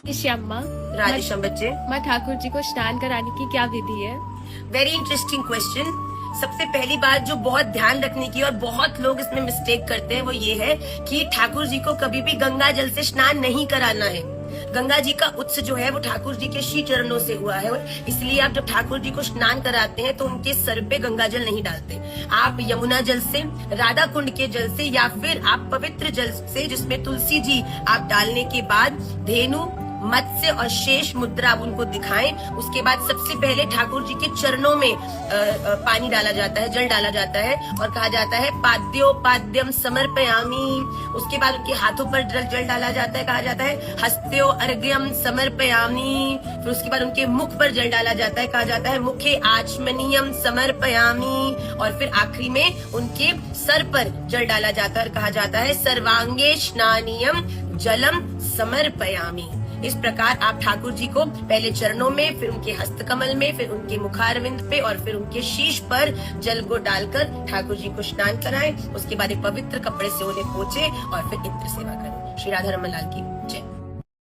श्यामा राधेश्याम बच्चे। माँ ठाकुर जी को स्नान कराने की क्या विधि है? Very interesting question. सबसे पहली बात जो बहुत ध्यान रखने की और बहुत लोग इसमें मिस्टेक करते हैं वो ये है कि ठाकुर जी को कभी भी गंगा जल से स्नान नहीं कराना है। गंगा जी का उत्स जो है वो ठाकुर जी के श्री चरणों से हुआ है, इसलिए आप जब ठाकुर जी को स्नान कराते हैं तो उनके सर पे गंगा जल नहीं डालते। आप यमुना जल से, राधा कुंड के जल से, या फिर आप पवित्र जल से जिसमें तुलसी जी आप डालने के बाद धेनु, मत्स्य और शेष मुद्रा आप उनको दिखाएं। उसके बाद सबसे पहले ठाकुर जी के चरणों में पानी डाला जाता है, जल डाला जाता है और कहा जाता है पाद्योपाद्यम समर्पयामि। उसके बाद उनके हाथों पर जल डाला जाता है, कहा जाता है हस्त्यो अर्घ्यम समर्पयामि। फिर उसके बाद उनके मुख पर जल डाला जाता है, कहा जाता है मुखे आचमनीयम समर्पयामि। और फिर आखिरी में उनके सर पर जल डाला जाता है और कहा जाता है सर्वांगे स्नानियम जलम समर्पयामि। इस प्रकार आप ठाकुर जी को पहले चरणों में, फिर उनके हस्तकमल में, फिर उनके मुखारविंद पे और फिर उनके शीश पर जल को डालकर ठाकुर जी को स्नान कराएं। उसके बाद एक पवित्र कपड़े से उन्हें पोंछे और फिर इत्र सेवा करें। श्री राधा रमन लाल की जय।